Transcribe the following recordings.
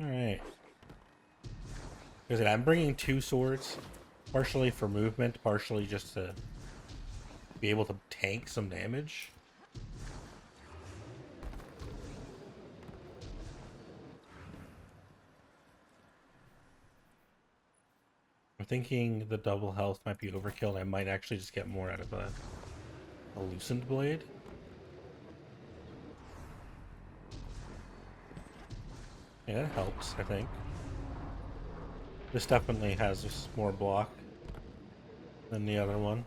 Alright. Because I'm bringing two swords, partially for movement, partially just to be able to tank some damage. I'm thinking the double health might be overkill, and I might actually just get more out of a loosened blade. Yeah, it helps, I think. This definitely has just more block than the other one.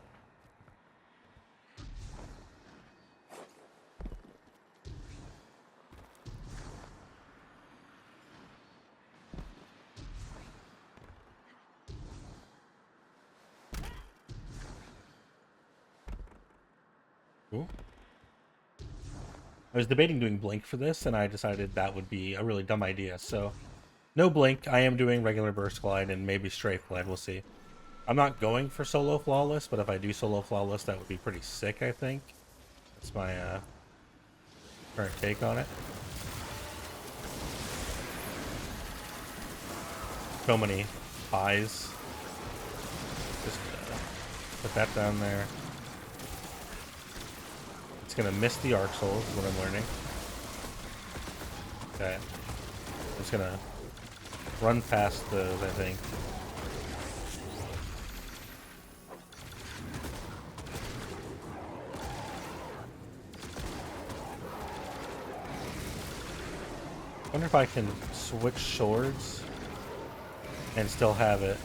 Ooh. I was debating doing blink for this, and I decided that would be a really dumb idea, so no blink. I am doing regular burst glide and maybe strafe glide, we'll see. I'm not going for solo flawless, but if I do solo flawless, that would be pretty sick, I think. That's my current take on it. So many pies. Just put that down there. It's gonna miss the arc souls, is what I'm learning. Okay. I'm just gonna run past those, I think. I wonder if I can switch swords and still have it.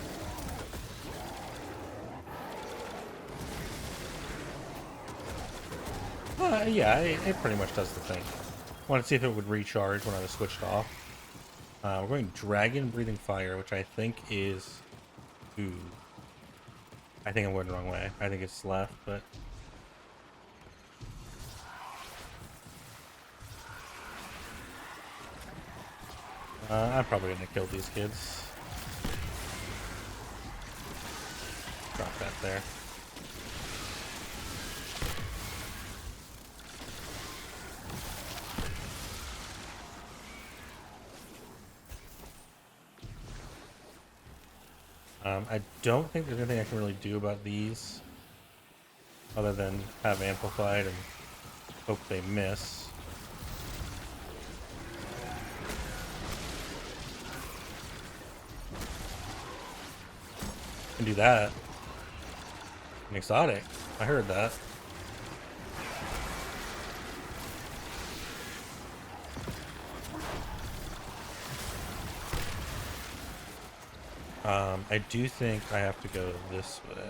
Yeah, it pretty much does the thing. I want to see if it would recharge when I was switched off. We're going Dragon Breathing Fire, which I think is... Ooh. I think I'm going the wrong way. I think it's left, but... I'm probably going to kill these kids. Drop that there. I don't think there's anything I can really do about these other than have amplified and hope they miss. Can do that. An exotic. I heard that. I do think I have to go this way.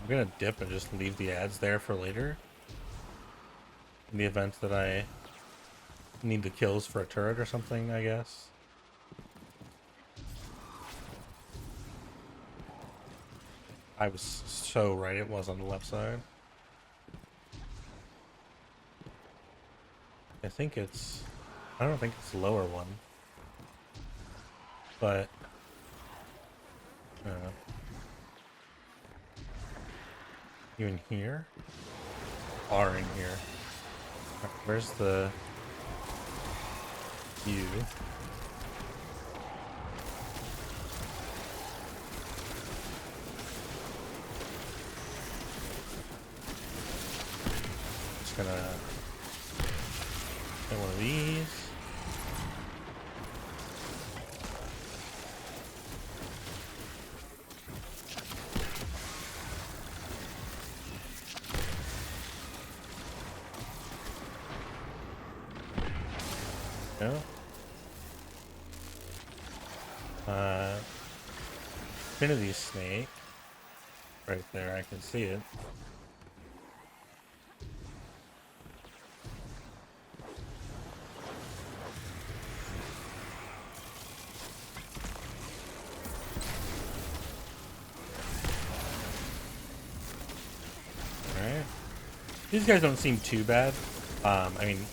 I'm gonna dip and just leave the ads there for later. In the event that I need the kills for a turret or something, I guess. I was so right, it was on the left side. I think it's... I don't think it's the lower one. But... you in here? Are in here. Where's the... you? Just gonna get one of these. No. Infinity Snake. Right there, I can see it. Alright. These guys don't seem too bad. I mean...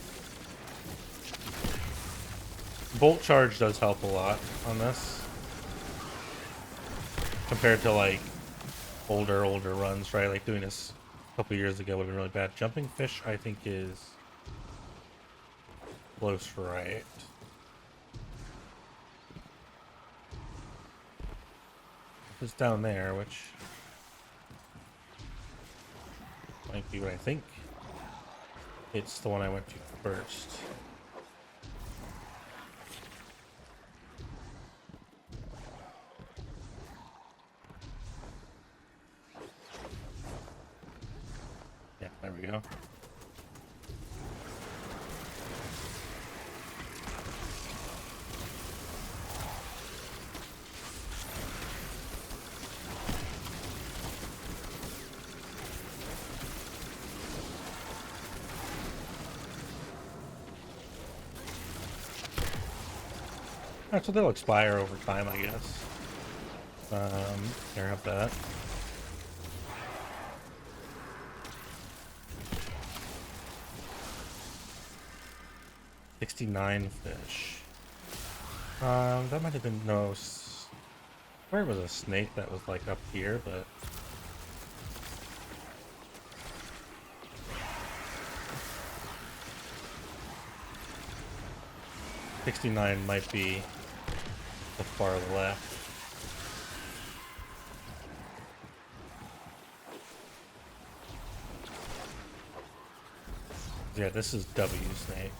Bolt Charge does help a lot on this. Compared to, like, older runs, right? Like, doing this a couple years ago would have been really bad. Jumping Fish, I think, is close right. It's down there, which might be what I think. It's the one I went to first. Yeah, there we go. Alright, so they'll expire over time, I guess. Here, have that. $69 fish. That might have been no. Where was a snake that was like up here, but. $69 might be the far left. Yeah, this is W snake.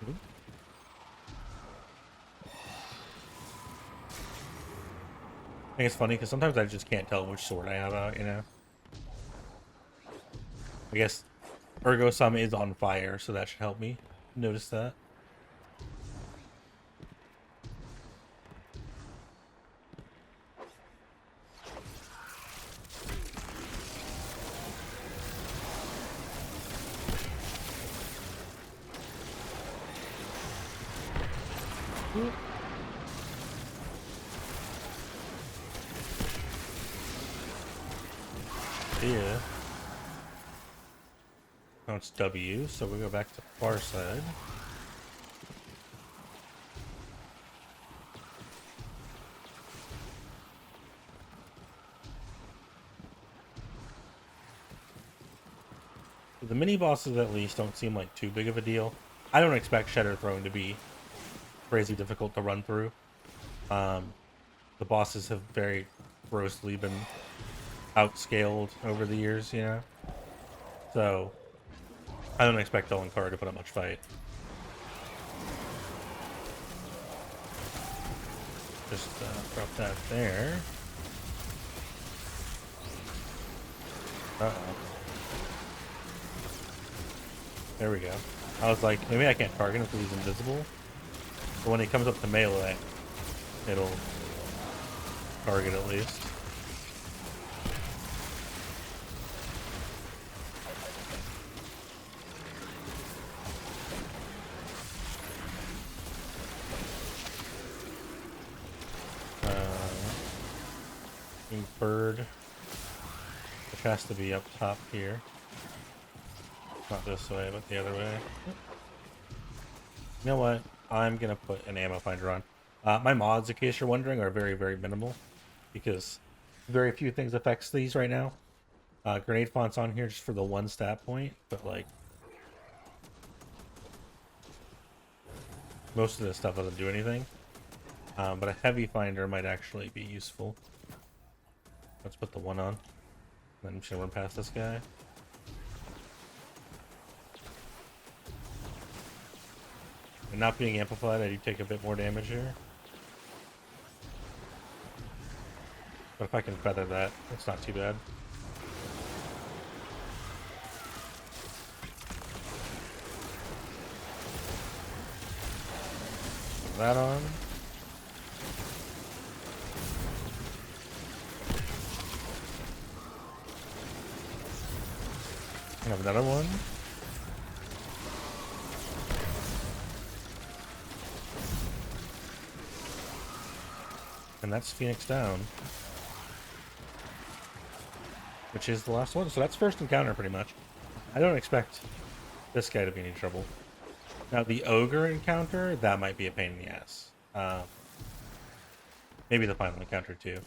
Ooh. I think it's funny because sometimes I just can't tell which sword I have out, you know? I guess Ergo Sum is on fire, so that should help me notice that. Yeah. Now it's W, so we go back to far side. The mini bosses at least don't seem like too big of a deal. I don't expect Shatter Throne to be crazy difficult to run through. The bosses have very grossly been outscaled over the years, you know? So, I don't expect Dûl Incaru to put up much fight. Just drop that there. Uh-oh. There we go. I was like, maybe I can't target him because he's invisible. But when he comes up to melee, it'll target at least. Bird, which has to be up top here. Not this way, but the other way. You know what? I'm gonna put an ammo finder on. My mods, in case you're wondering, are very, very minimal because very few things affects these right now. Grenade font's on here just for the one stat point, but like most of this stuff doesn't do anything. But a heavy finder might actually be useful. Let's put the one on. Then I'm just gonna run past this guy. And not being amplified, I do take a bit more damage here. But if I can feather that, it's not too bad. Put that on. I have another one. And that's Phoenix down. Which is the last one. So that's first encounter pretty much. I don't expect this guy to be any trouble. Now the ogre encounter, that might be a pain in the ass. Maybe the final encounter too.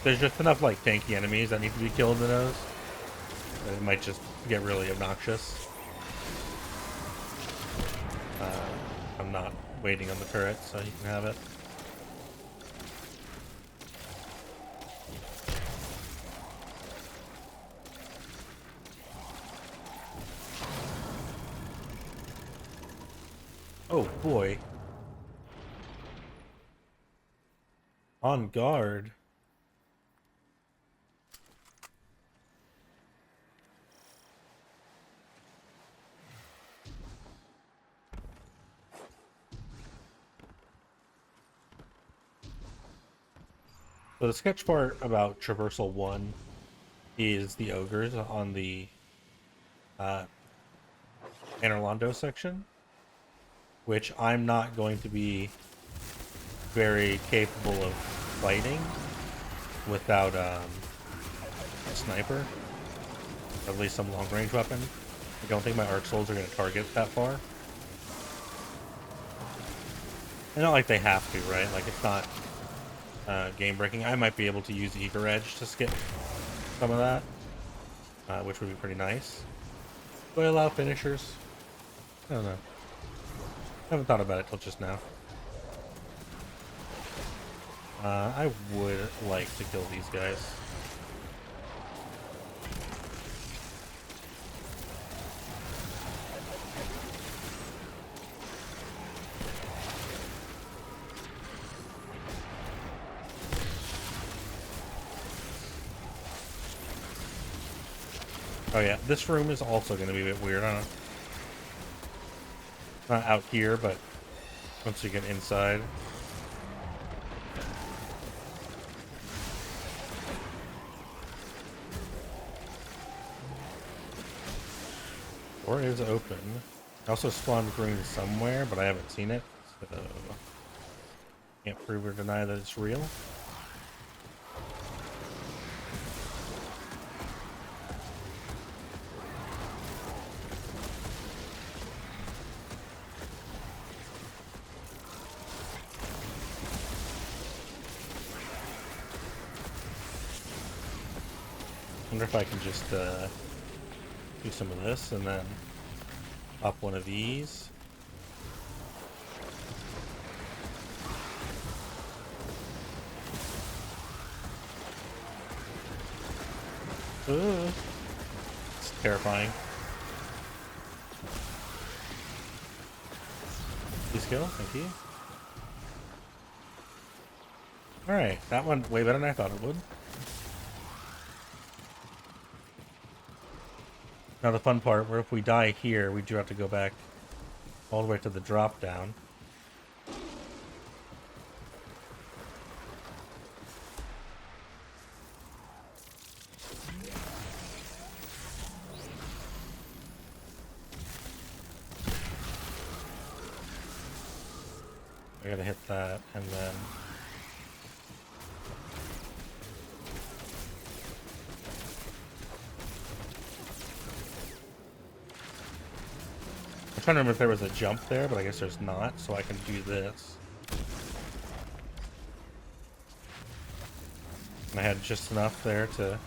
There's just enough like tanky enemies that need to be killed in those. It might just get really obnoxious. I'm not waiting on the turret, so you can have it. Oh boy. On guard. So the sketch part about Traversal 1 is the ogres on the Anorlando section, which I'm not going to be very capable of fighting without a sniper, or at least some long-range weapon. I don't think my arc souls are going to target that far. And not like they have to, right? Like, it's not game breaking. I might be able to use Eager Edge to skip some of that, which would be pretty nice. Do I allow finishers? I don't know. I haven't thought about it till just now. I would like to kill these guys. Oh yeah, this room is also going to be a bit weird. I don't know. Not out here, but once you get inside. Door is open. I also spawned green somewhere, but I haven't seen it, so can't prove or deny that it's real. Wonder if I can just do some of this and then pop one of these. It's terrifying. Please kill, thank you. Alright, that went way better than I thought it would. Now the fun part, where if we die here, we do have to go back all the way to the drop down. I gotta hit that, and then... I'm trying to remember if there was a jump there, but I guess there's not, so I can do this. And I had just enough there to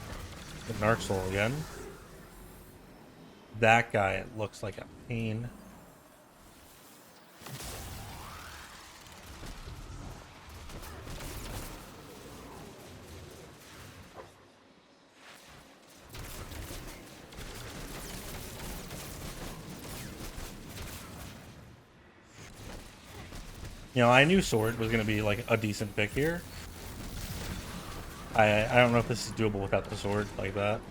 get an arc soul again. That guy, it looks like a pain. You know, I knew sword was going to be like a decent pick here. I don't know if this is doable without the sword like that.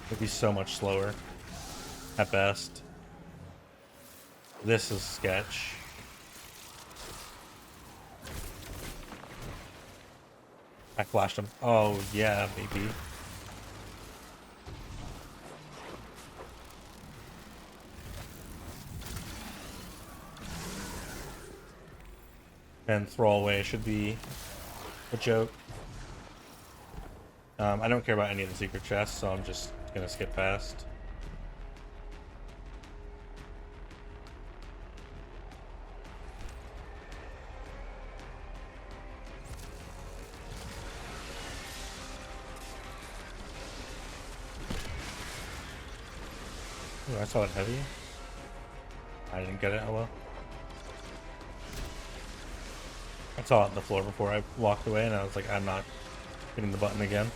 It'd be so much slower at best. This is sketch. I flashed him. Oh yeah, baby. And throwaway should be a joke. I don't care about any of the secret chests, so I'm just gonna skip past. Ooh, I saw it heavy. I didn't get it. Oh well. I saw it on the floor before I walked away, and I was like, I'm not hitting the button again.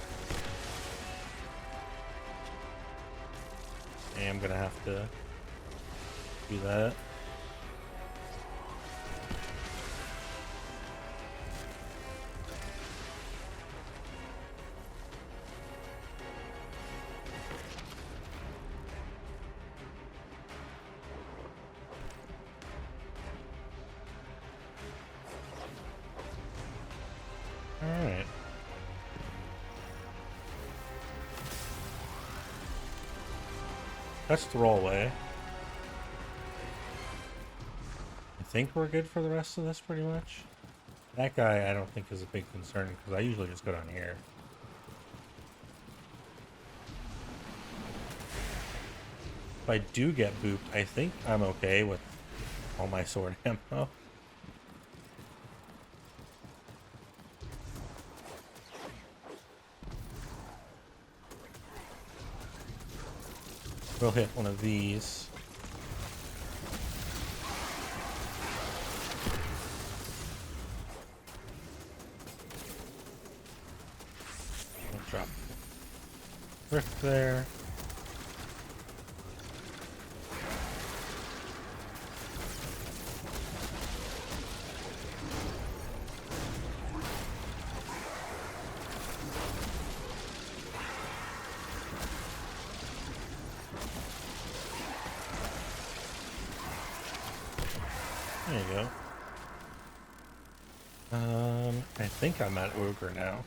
I am gonna have to do that. Alright. That's throwaway. I think we're good for the rest of this pretty much. That guy I don't think is a big concern because I usually just go down here. If I do get booped, I think I'm okay with all my sword ammo. We'll hit one of these. We'll drop Rift there. There you go. I think I'm at Ogre now.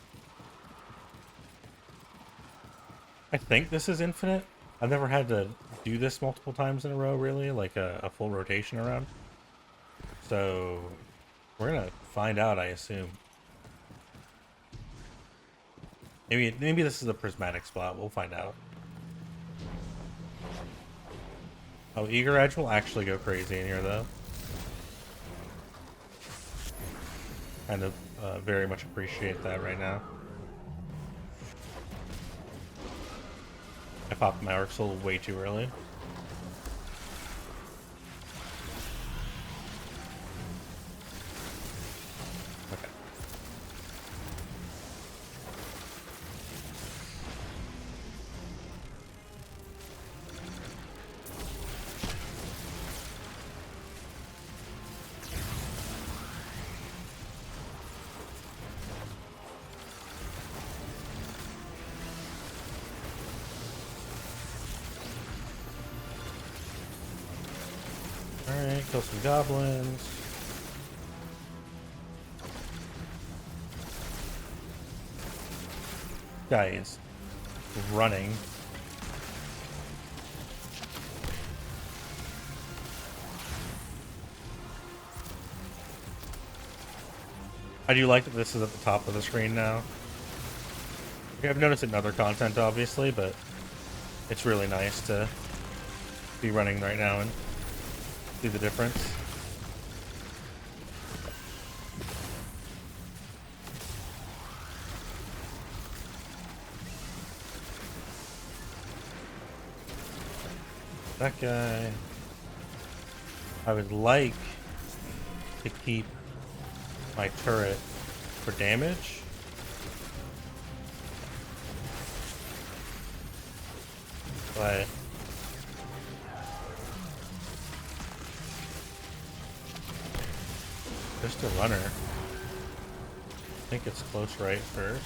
I think this is infinite. I've never had to do this multiple times in a row, really, like a full rotation around. So, we're gonna find out, I assume. Maybe this is a prismatic spot. We'll find out. Oh, Eager Edge will actually go crazy in here, though. Kind of very much appreciate that right now. I popped my Arc Soul way too early. Okay. Alright, kill some goblins. Guy is running. I do like that this is at the top of the screen now. Okay, I've noticed it in other content, obviously, but it's really nice to be running right now and see the difference. That guy, I would like to keep my turret for damage. But just a runner. I think it's close right first.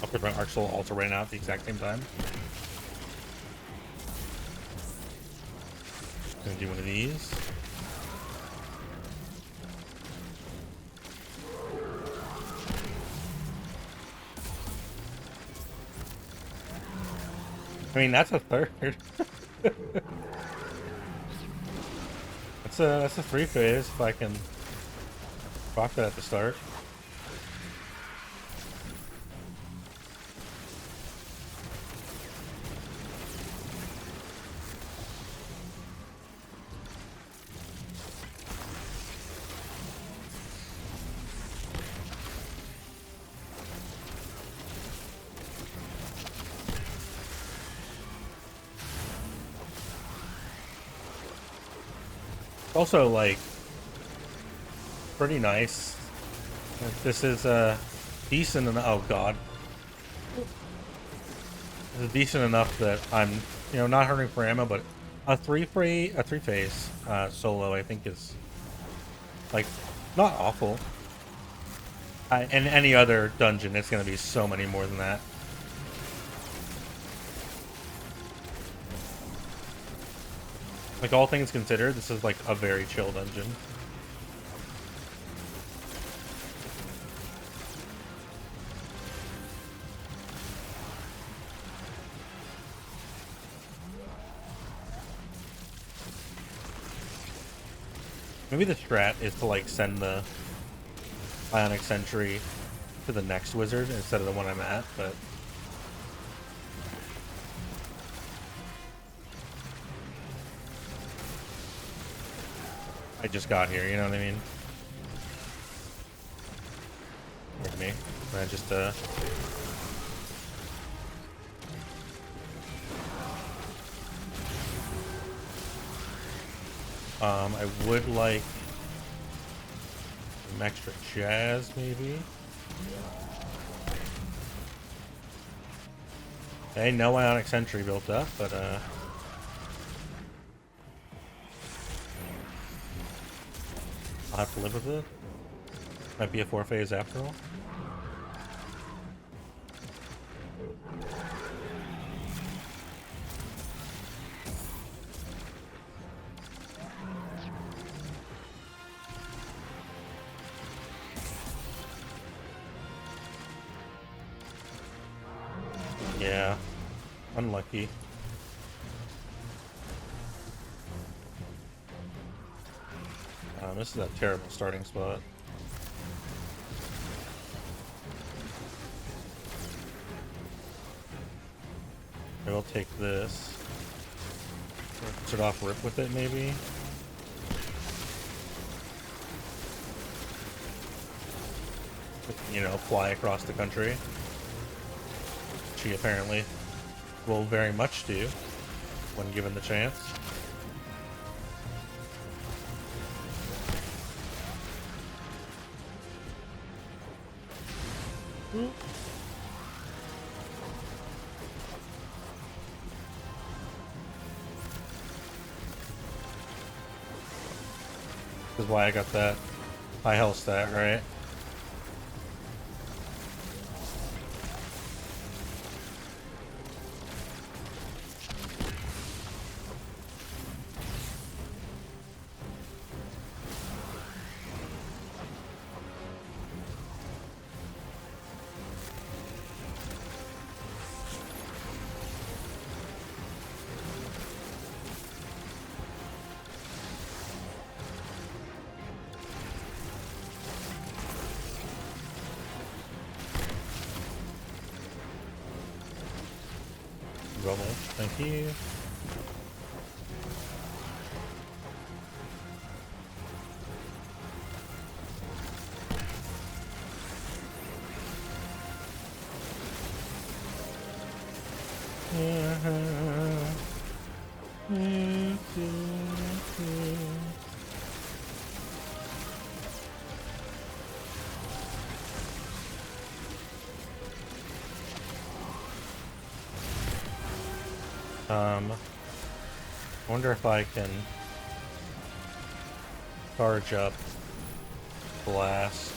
I'll put my Arc Soul also right now at the exact same time. Gonna do one of these. I mean, that's a third. That's a 3 phase if I can rock that at the start. Also, like, pretty nice. This is decent enough. Oh god, this is decent enough that I'm, not hurting for ammo. But a three phase solo, I think is like not awful. In any other dungeon, it's gonna be so many more than that. Like, all things considered, this is like a very chill dungeon. Maybe the strat is to like send the Ionic Sentry to the next wizard instead of the one I'm at, but I just got here, you know what I mean? With me. I just I would like some extra jazz, maybe. Okay, no Ionic Sentry built up, but I'll have to live with it. Might be a 4-phase after all. Yeah, unlucky. This is a terrible starting spot. I will take this. Start off rip with it, maybe. Fly across the country. She apparently will very much do when given the chance. This is why I got that high health stat, right? Rubble, thank you. I wonder if I can charge up blast.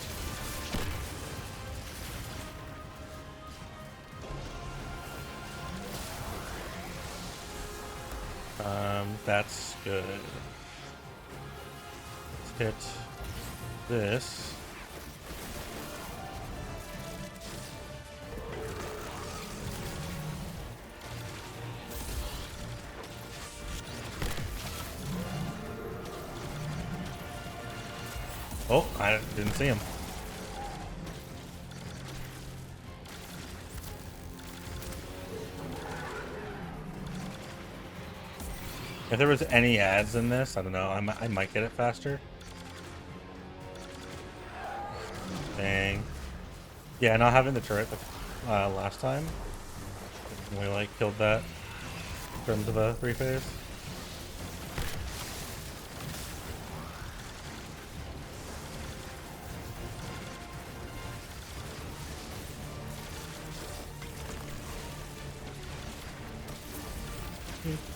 That's good. Let's hit this. Oh, I didn't see him. If there was any ads in this, I don't know, I might get it faster. Dang. Yeah, not having the turret last time, we like killed that in terms of a 3-phase.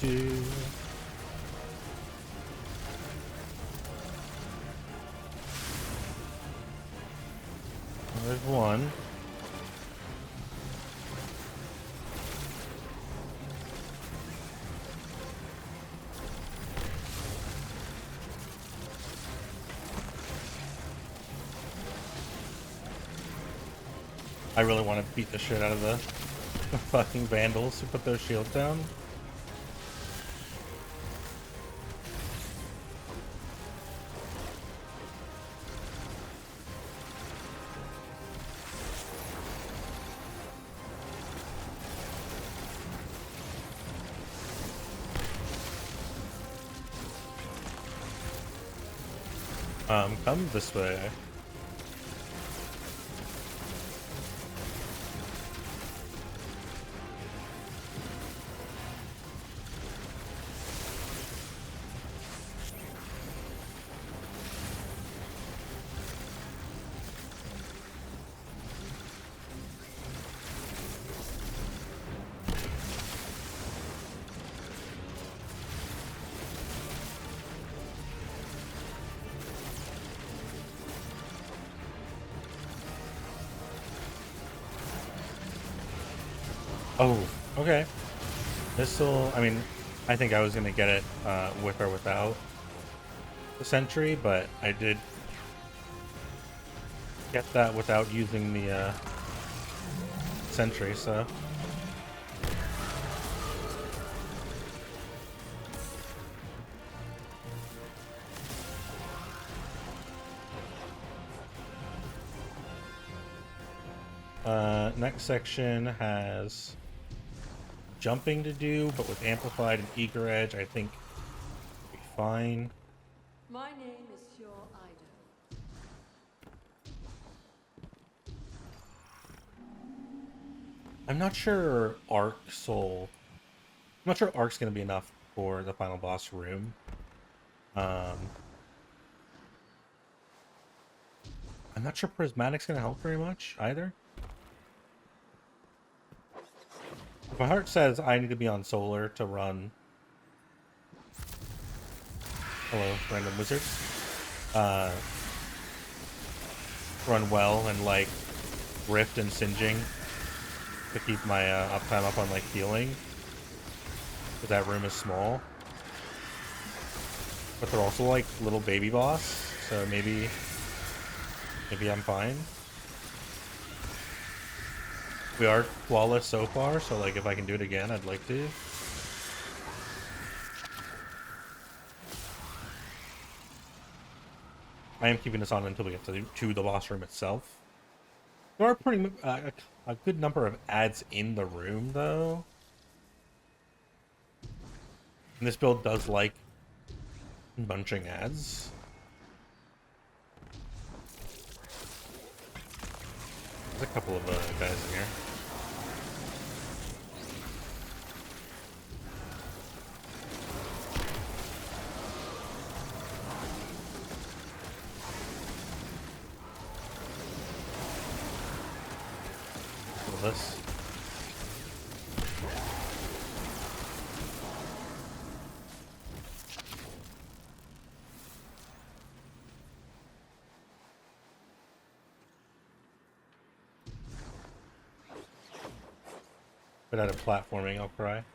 Do. There's one. I really want to beat the shit out of the fucking vandals who put those shields down. Come this way. Oh, okay. This'll, I mean, I think I was gonna get it with or without the sentry, but I did get that without using the sentry, so. Next section has jumping to do, but with amplified and eager edge, I think we'll be fine. My name is your Ido. I'm not sure Arc Soul. I'm not sure Arc's gonna be enough for the final boss room. I'm not sure Prismatic's gonna help very much either. My heart says I need to be on Solar to run. Hello, random wizard. Run well and like Rift and Singeing to keep my uptime up on like healing. Because that room is small. But they're also like little baby boss, so maybe I'm fine. We are flawless so far, so like if I can do it again, I'd like to. I am keeping this on until we get to the boss room itself. There are pretty a good number of ads in the room, though. And this build does like bunching ads. There's a couple of guys in here. This. But out of platforming, I'll cry.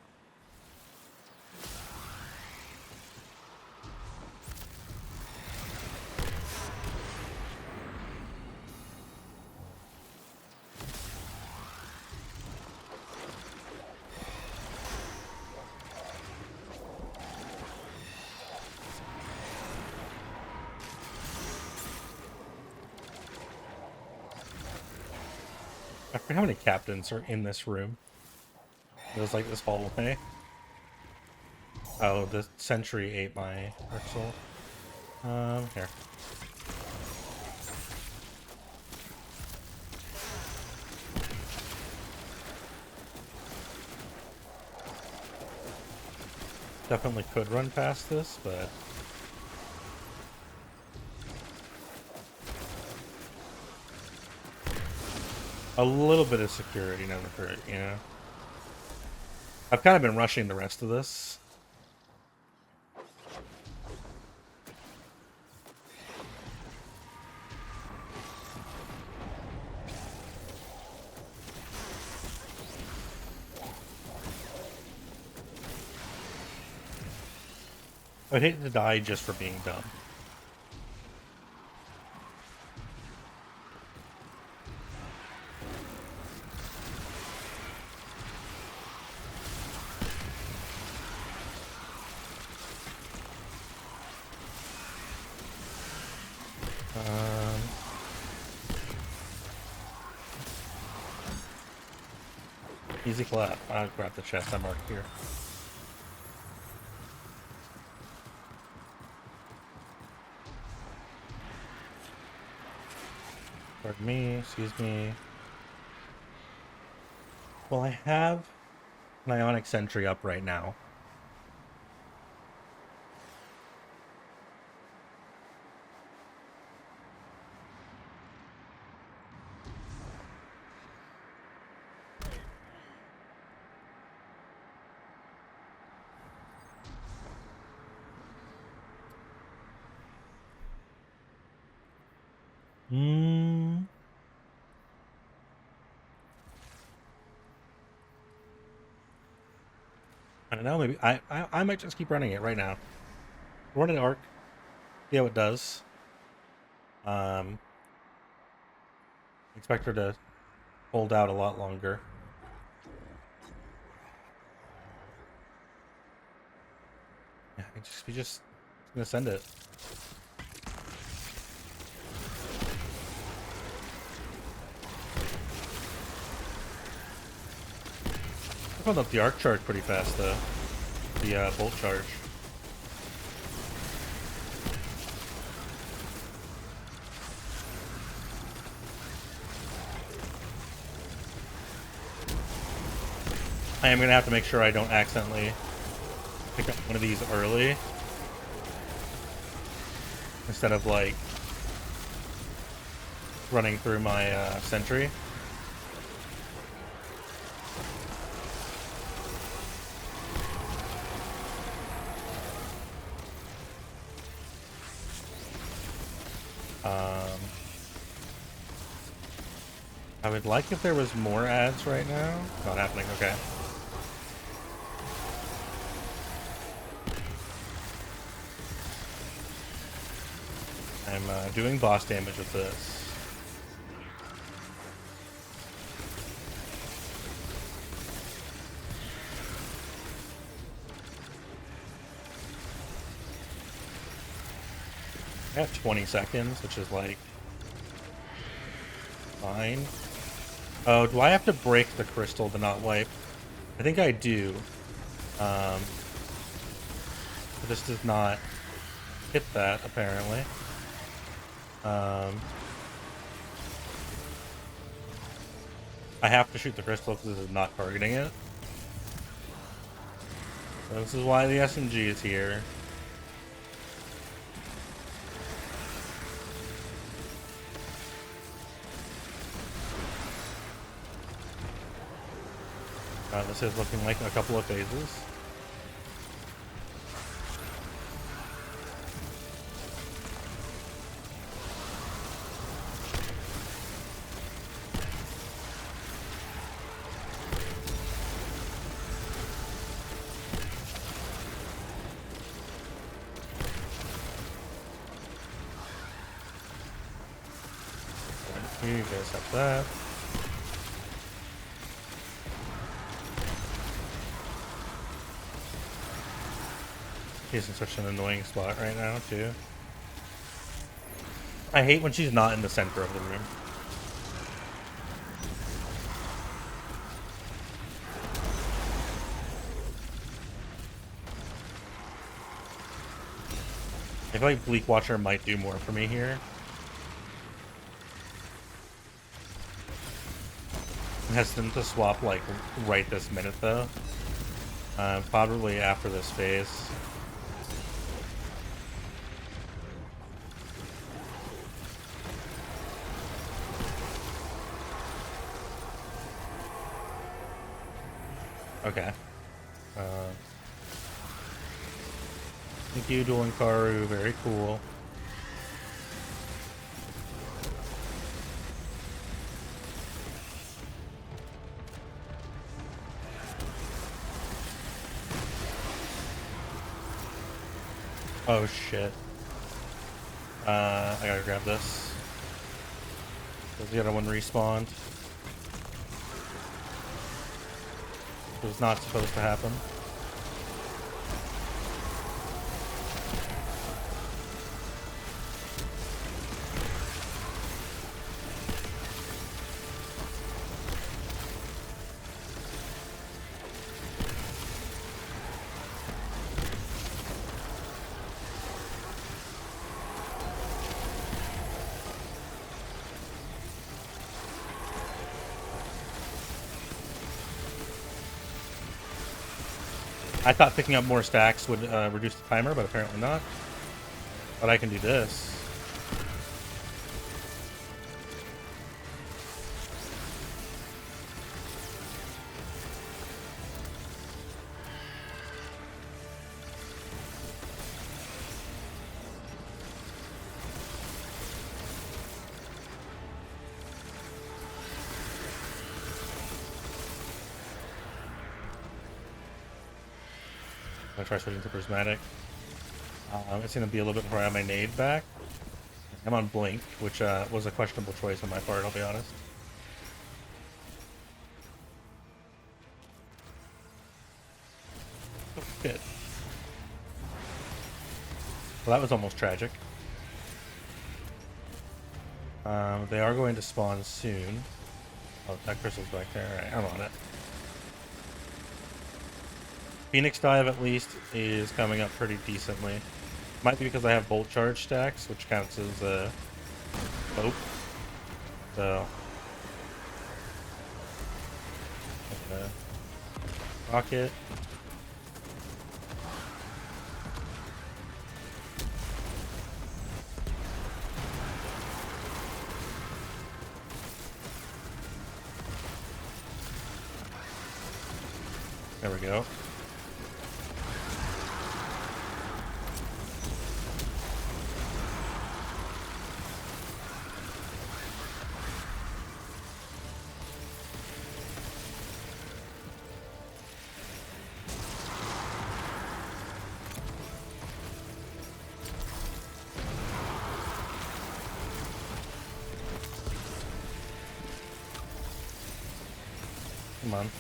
I forget how many captains are in this room. There's like this hallway. Oh, the sentry ate my Dark Soul. Here. Definitely could run past this, but a little bit of security never hurt, you know? I've kind of been rushing the rest of this. I'd hate to die just for being dumb. Easy clap. I'll grab the chest I marked here. Pardon me, excuse me. Well, I have an Ionic Sentry up right now. I don't know, maybe I might just keep running it right now. Run an arc. See how it does. Expect her to hold out a lot longer. Yeah, we just gonna send it. I found up the arc charge pretty fast though. The bolt charge. I am gonna have to make sure I don't accidentally pick up one of these early instead of like running through my sentry. I would like if there was more ads right now. Not happening, okay. I'm doing boss damage with this. I have 20 seconds, which is like fine. Oh, do I have to break the crystal to not wipe? I think I do. But this does not hit that, apparently. I have to shoot the crystal because this is not targeting it. So this is why the SMG is here. This is looking like a couple of phases. You guys have that. She's in such an annoying spot right now, too. I hate when she's not in the center of the room. I feel like Bleak Watcher might do more for me here. I'm hesitant to swap, like, right this minute, though. Probably after this phase. Okay. Thank you, Dûl Incaru. Very cool. Oh shit. I gotta grab this. Does the other one respawn? It was not supposed to happen. I thought picking up more stacks would reduce the timer, but apparently not. But I can do this. I'm gonna try switching to prismatic. It's gonna be a little bit before I have my nade back. I'm on blink, which was a questionable choice on my part, I'll be honest. Oh, shit. Well, that was almost tragic. They are going to spawn soon. Oh, that crystal's back there. Alright, I'm on it. Phoenix dive, at least, is coming up pretty decently. Might be because I have bolt charge stacks, which counts as hope. So, rocket. There we go. Come on.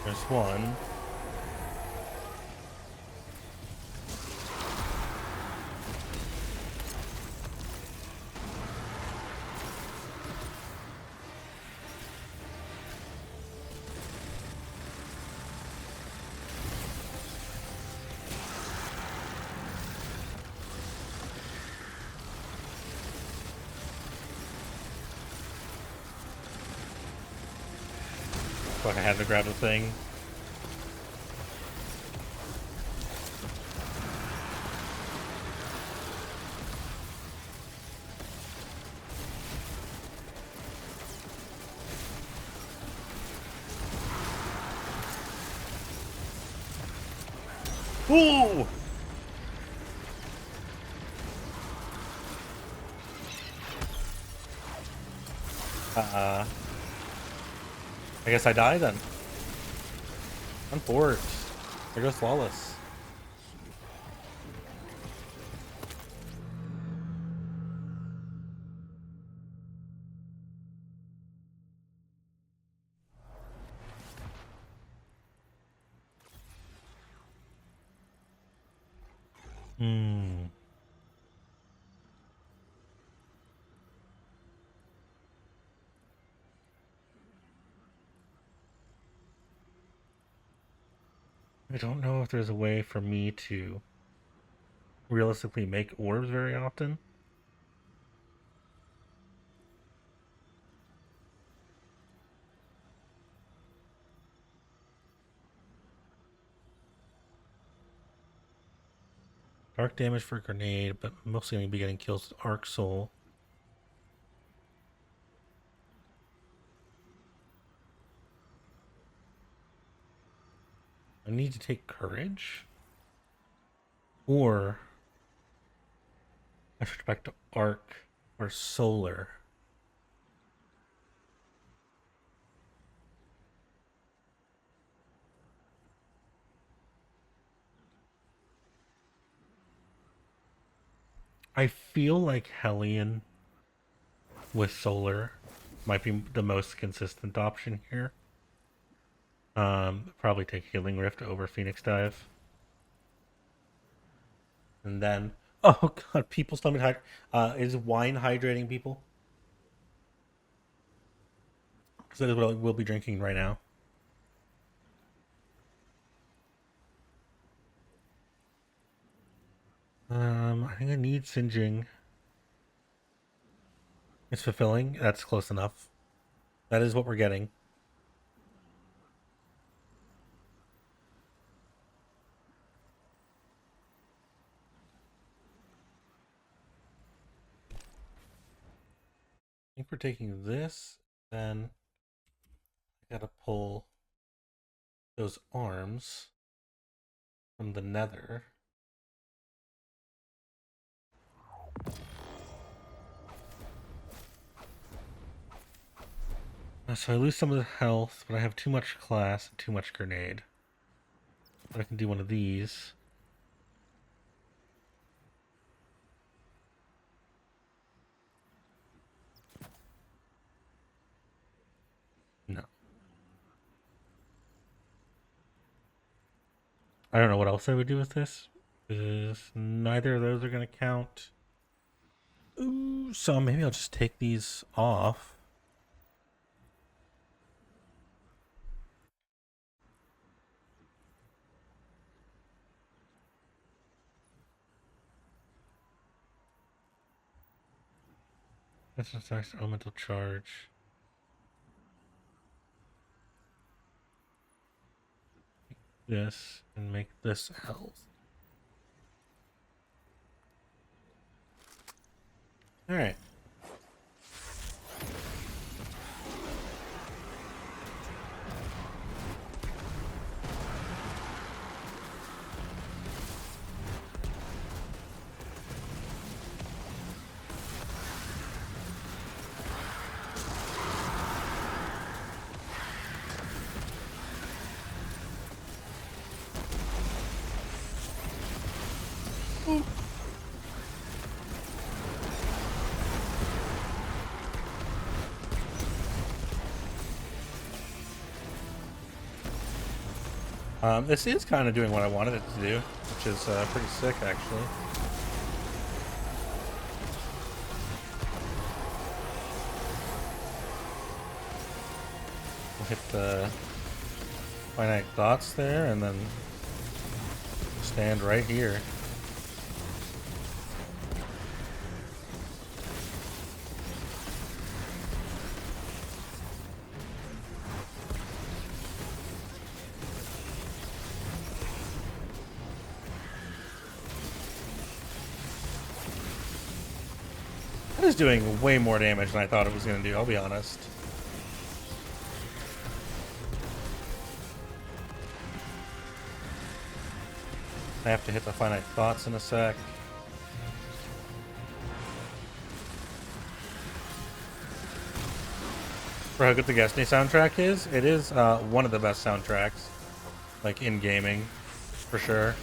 There's one. Fuck, I had to grab the thing. Ooh! I guess I die then. Unforced. There goes Flawless. Hmm. I don't know if there's a way for me to realistically make orbs very often. Dark damage for grenade, but mostly going to be getting kills with Arc Soul. I need to take courage, or I switch back to Arc or Solar. I feel like Hellion with Solar might be the most consistent option here. Probably take Healing Rift over Phoenix Dive. And then, oh god, people stomach is wine hydrating people? Because that is what we'll be drinking right now. I think I need Singeing. It's fulfilling. That's close enough. That is what we're getting. I think we're taking this, then I gotta pull those arms from the nether. So I lose some of the health, but I have too much class and too much grenade. But I can do one of these. No. I don't know what else I would do with this. Because neither of those are going to count. Ooh, so maybe I'll just take these off. That's a nice elemental charge. This and make this health. Alright. This is kind of doing what I wanted it to do, which is pretty sick, actually. We'll hit the finite dots there, and then stand right here. That is doing way more damage than I thought it was going to do, I'll be honest. I have to hit the finite thoughts in a sec. For how good the Destiny soundtrack is, it is one of the best soundtracks, like in gaming, for sure.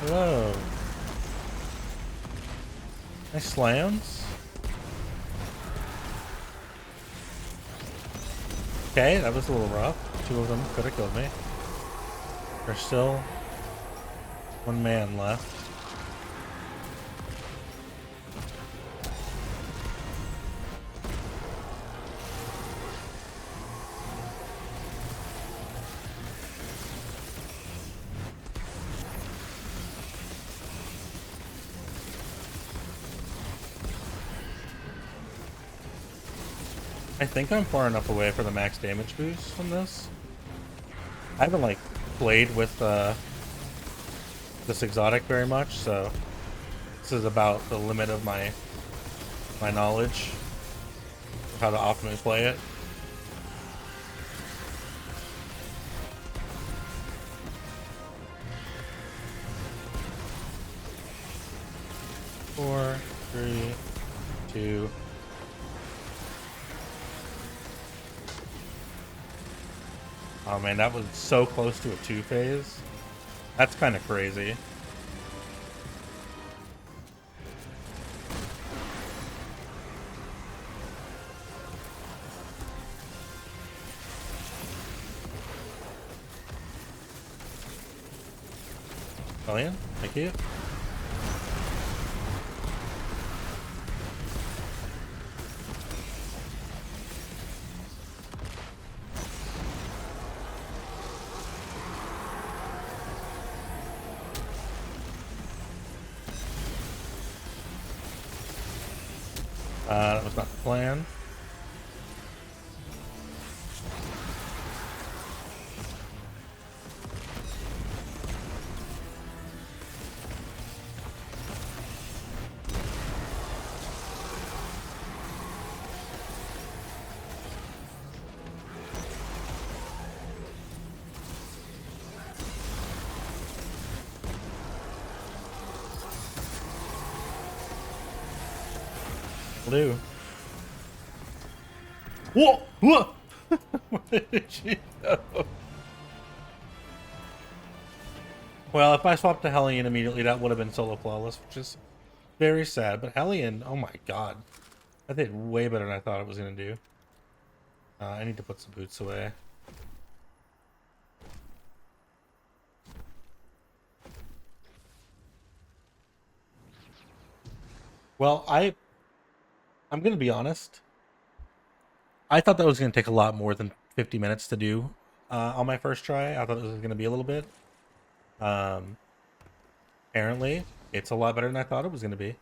Hello. Nice slams. Okay, that was a little rough. 2 of them could have killed me. There's still 1 man left. I think I'm far enough away for the max damage boost from this. I haven't like played with this exotic very much, so this is about the limit of my knowledge of how to optimally play it. Four, three, two. Oh man, that was so close to a 2-phase. That's kind of crazy. Brilliant, thank you. That was not the plan. Will do. Whoa! Whoa! Where did she go? Well, if I swapped to Hellion immediately, that would have been solo flawless, which is very sad. But Hellion, oh my god. I did way better than I thought it was going to do. I need to put some boots away. Well, I'm going to be honest. I thought that was going to take a lot more than 50 minutes to do on my first try. I thought it was going to be a little bit. Apparently, it's a lot better than I thought it was going to be.